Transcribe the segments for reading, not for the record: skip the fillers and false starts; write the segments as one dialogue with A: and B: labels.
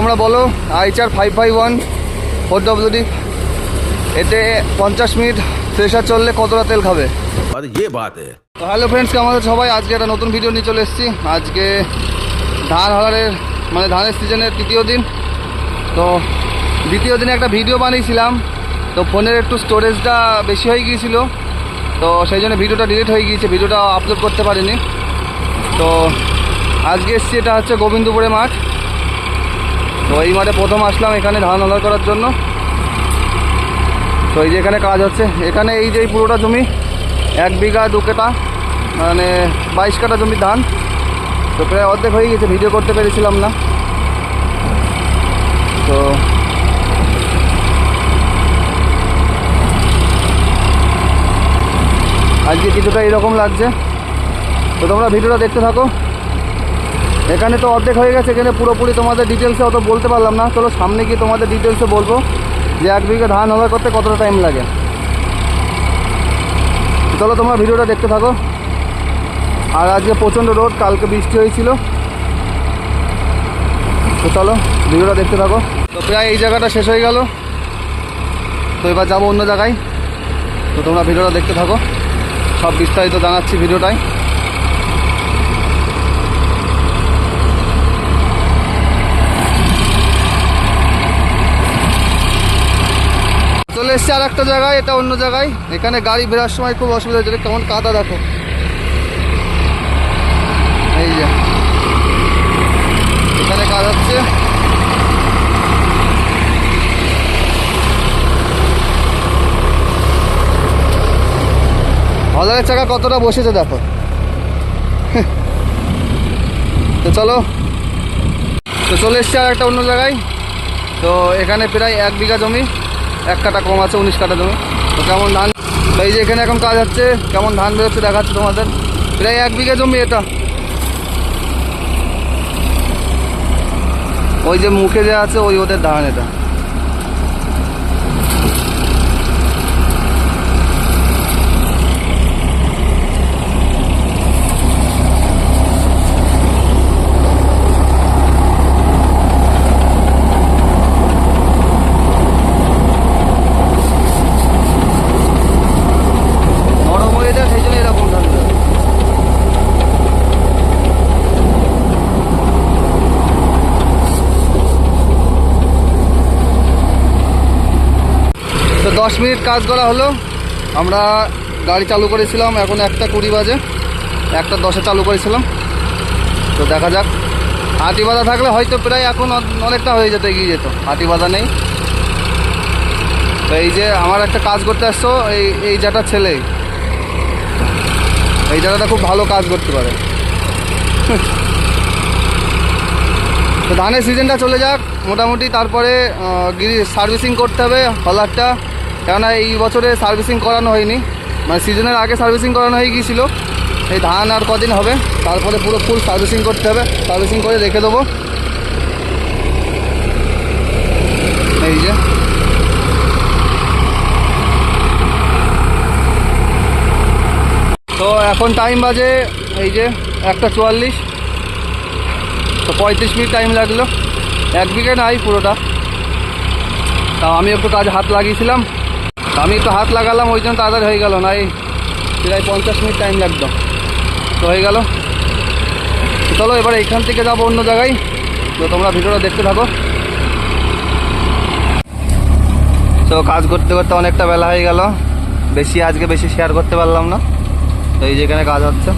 A: তোমরা বলো IHR 551 4WD এতে 50 মিনিট প্রেশার চললে কতটা তেল খাবে? তো হ্যালো ফ্রেন্ডস, আমাদের সবাই আজকে একটা নতুন ভিডিও নিয়ে চলে এসেছি। আজকে ধান হালারের মানে ধানের সিজনের তৃতীয় দিন। তো দ্বিতীয় দিনে একটা ভিডিও বানিয়েছিলাম, তো ফোনের একটু স্টোরেজটা বেশি হয়ে গিয়েছিল, তো সেই জন্য ভিডিওটা ডিলিট হয়ে গিয়েছে, ভিডিওটা আপলোড করতে পারিনি। তো আজকে এসেছি, এটা হচ্ছে গোবিন্দপুরে মাঠ। তো এই মাঠে প্রথম আসলাম এখানে ধান হালার করার জন্য। তো এই যে এখানে কাজ হচ্ছে, এখানে এই যে পুরোটা জমি 1 বিঘা 2 কাঠা মানে 22 কাঠা জমির ধান। তো প্রায় অর্ধেক হয়ে গেছে, ভিডিও করতে পেরেছিলাম না। তো আজকে কিছুটা এরকম লাগছে, তো তোমরা ভিডিওটা দেখতে থাকো। এখানে তো অর্ধেক হয়ে গেছে, এখানে পুরোপুরি তোমাদের ডিটেলসে অত বলতে পারলাম না। চলো সামনে গিয়ে তোমাদের ডিটেলসে বলবো যে 1 বিঘা ধান হালার করতে কতটা টাইম লাগে। চলো তোমরা ভিডিওটা দেখতে থাকো। আর আজকে প্রচণ্ড রোদ, কালকে বৃষ্টি হয়েছিল। তো চলো ভিডিওটা দেখতে থাকো। তো প্রায় এই জায়গাটা শেষ হয়ে গেল, তো এবার যাবো অন্য জায়গায়। তো তোমরা ভিডিওটা দেখতে থাকো, সব বিস্তারিত জানাচ্ছি ভিডিওটায়। চলে এসছে আর একটা জায়গায়, এটা অন্য জায়গায়। এখানে গাড়ি বেরার সময় খুব অসুবিধা হচ্ছে, কেমন কাদা দেখো। এই যে এখানে কাজ হচ্ছে, হলারের চাকা কতটা বসেছে দেখো। তো চলো, তো চলে এসছে আর একটা অন্য জায়গায়। তো এখানে প্রায় 1 বিঘা জমি, 1 কাঠা কম আছে, 19 কাঠা জমি। তো কেমন ধান, এই যে এখানে এখন কাজ হচ্ছে, কেমন ধান বেরোচ্ছে দেখাচ্ছে তোমাদের। প্রায় 1 বিঘা জমি এটা। ওই যে মুখে যে আছে ওই ওদের ধান এটা। তো 10 মিনিট কাজ করা হলো। আমরা গাড়ি চালু করেছিলাম, এখন 1:20 বাজে, 1:10 চালু করেছিলাম। তো দেখা যাক, হাতি বাঁধা থাকলে হয়তো প্রায় এখন অনেকটা হয়ে যেত, এগিয়ে যেত। হাতি বাঁধা নেই। তো এই যে আমার একটা কাজ করতে আসছো, এই যেটা ছেলে, এই জায়গাটা খুব ভালো কাজ করতে পারে। তো ধানের সিজনটা চলে যাক মোটামুটি, তারপরে সার্ভিসিং করতে হবে হলারটা। কেননা এই বছরে সার্ভিসিং করানো হয়নি, মানে সিজনের আগে সার্ভিসিং করানো হয়ে গিয়েছিল। এই ধান আর কদিন হবে, তারপরে পুরো ফুল সার্ভিসিং করতে হবে। সার্ভিসিং করে রেখে দেবো। এই যে তো এখন টাইম বাজে এই যে 1:44। তো 35 মিনিট টাইম লাগলো, 1 বিঘা নাই পুরোটা। তাও আমি একটু কাজ হাত লাগিয়েছিলাম, আমি একটু হাত লাগালাম, ওই জন্য তাড়াতাড়ি হয়ে গেল, নাই প্রায় 50 মিনিট টাইম লাগতো। তো হয়ে গেল। চলো এবার এইখান থেকে যাবো অন্য জায়গায়। তো তোমরা ভিডিওটা দেখতে থাকো। তো কাজ করতে করতে অনেকটা বেলা হয়ে গেল, আজকে বেশি শেয়ার করতে পারলাম না। তো এই যেখানে কাজ হচ্ছে,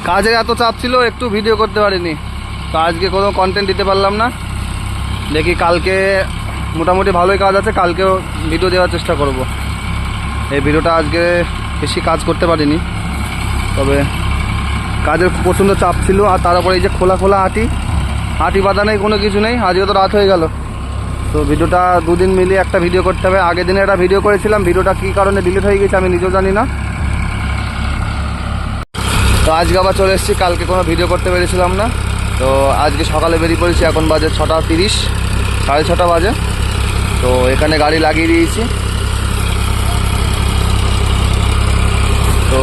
A: কাজের এত চাপ ছিল একটু ভিডিও করতে পারিনি। তো আজকে কোনো কন্টেন্ট দিতে পারলাম না। দেখি কালকে মোটামুটি ভালোই কাজ আছে, কালকেও ভিডিও দেওয়ার চেষ্টা করব। এই ভিডিওটা আজকে বেশি কাজ করতে পারিনি, তবে কাজের প্রচণ্ড চাপ ছিল। আর তারপরে এই যে খোলা হাঁটি বাঁধা নেই, কোনো কিছু নেই। আজকে তো রাত হয়ে গেল। তো ভিডিওটা 2 দিন মিলিয়ে একটা ভিডিও করতে হবে। আগের দিনে একটা ভিডিও করেছিলাম, ভিডিওটা কী কারণে ডিলিট হয়ে গেছে আমি নিজেও জানি না। তো আজকে আবার চলে এসেছি, কালকে কোনো ভিডিও করতে পেরেছিলাম না। তো আজকে সকালে বেরিয়ে পড়েছি, এখন বাজে 6:30, 6:30 বাজে। তো এখানে গাড়ি লাগিয়ে দিয়েছি। তো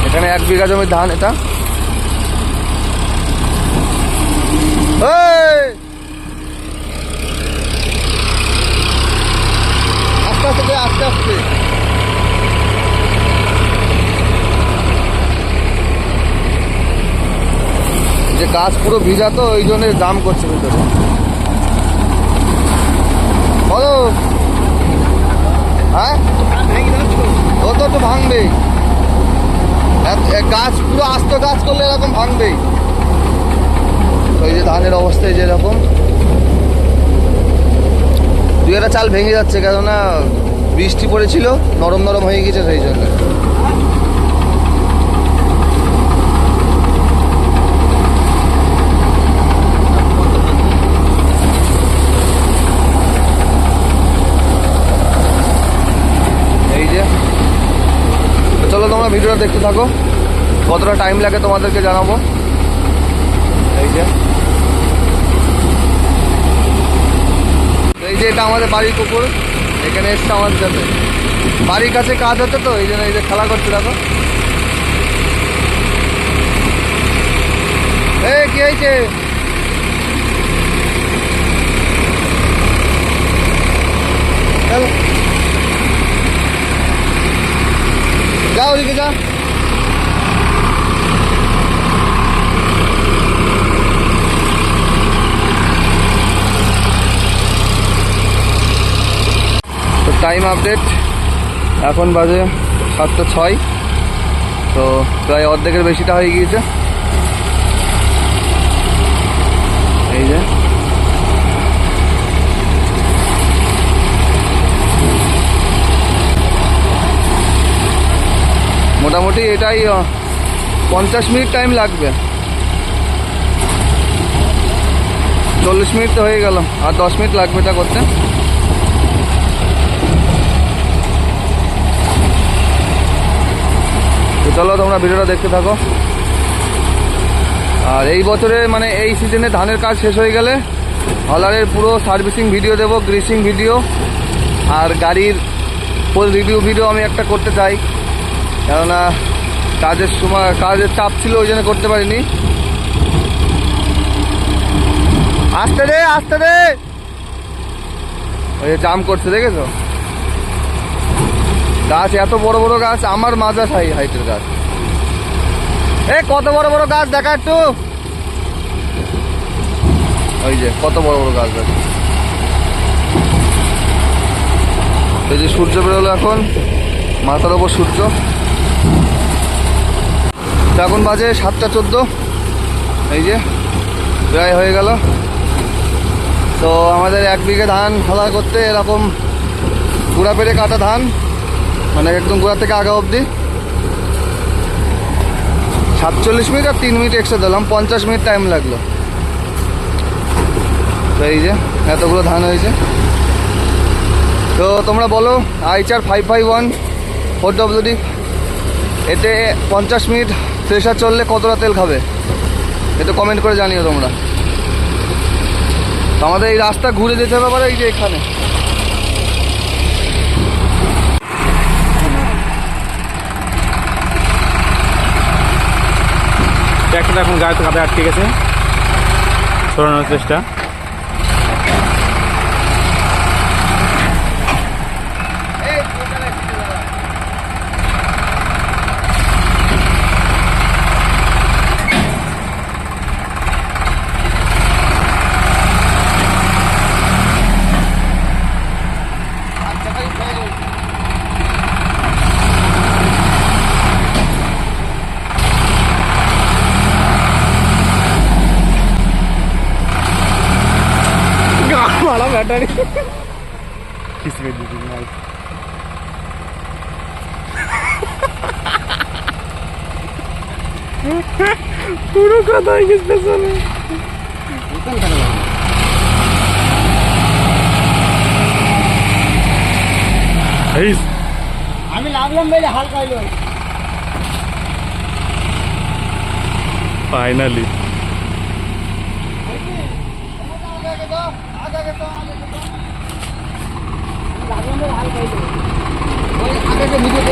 A: এখানে 1 বিঘা জমির ধান এটা। আস্তে আস্তে দে, আস্তে আস্তে। যে গাছ পুরো ভিজা তো ওই জন্য দাম করছে ভিতরে। বলো হ্যাঁ, ও তো একটু ভাঙবেই, গাছ পুরো আস্ত গাছ করলে এরকম ভাঙবেই। ওই যে ধানের অবস্থায় যেরকম দুই একটা চাল ভেঙে যাচ্ছে, কেননা বৃষ্টি পড়েছিল, নরম নরম হয়ে গেছে সেই জন্য। এই যে চলো তোমরা ভিডিওটা দেখতে থাকো, কতটা টাইম লাগে তোমাদেরকে জানাবো। এই যে এটা আমাদের বাড়ির পুকুর, এখানে এসছে আমাদের সাথে, বাড়ির কাছে কাজ হচ্ছে তো এই জন্য এই যে খেলা করছে। দেখো কি হয়েছে, যাও ওদিকে যা। টাইম আপডেট, এখন বাজে 7:06, তো প্রায় অর্ধেকের বেশিটা হয়ে গিয়েছে। এই যে মোটামুটি এটাই 50 মিনিট টাইম লাগবে, 40 মিনিট তো হয়ে গেল, আর 10 মিনিট লাগবে এটা করতে। চলো তোমরা ভিডিওটা দেখতে থাকো। আর এই বছরে মানে এই সিজনে ধানের কাজ শেষ হয়ে গেলে হলারের পুরো সার্ভিসিং ভিডিও দেবো, গ্রিসিং ভিডিও, আর গাড়ির ফুল রিভিউ ভিডিও আমি একটা করতে চাই, কেননা কাজের সময় কাজের চাপ ছিল ওই জন্য করতে পারিনি। আসতে দে, আসতে দে, ওই জাম করছে দেখেছো। গাছ এত বড় বড় গাছ, আমার মাজা হাইটের গাছ, কত বড় বড় গাছ দেখা একটু, ওই যে কত বড় বড় গাছ আছে। এই যে সূর্য বেরোলো এখন, মাথার ওপর সূর্য। এখন বাজে 7:14, এই যে প্রায় হয়ে গেল। তো আমাদের 1 বিঘে ধান ফলা করতে এরকম গুঁড়া পেরে কাটা ধান, মানে একদম গোড়া থেকে আগা অবধি 47 মিনিট আর 3 মিনিট এক্সট্রা দিলাম, 50 মিনিট টাইম লাগলো। তো এই যে এতগুলো ধান হয়েছে। তো তোমরা বলো আইচার 551 4WD এতে 50 মিনিট প্রেশার চললে কতটা তেল খাবে, এটা কমেন্ট করে জানিও তোমরা। তো আমাদের এই রাস্তা ঘুরে যেতে হবে আবার, এই যে এখানে
B: ট্র্যাক্টরটা এখন গায়ে কাদা আটকে গেছে, সরানোর চেষ্টা। मारा बैठा नहीं किस में दी पूरा खाता है किस पैसा में আমি লাগলাম বেলে হালকা হইলো ফাইনালি
A: আগে যে ভিডিও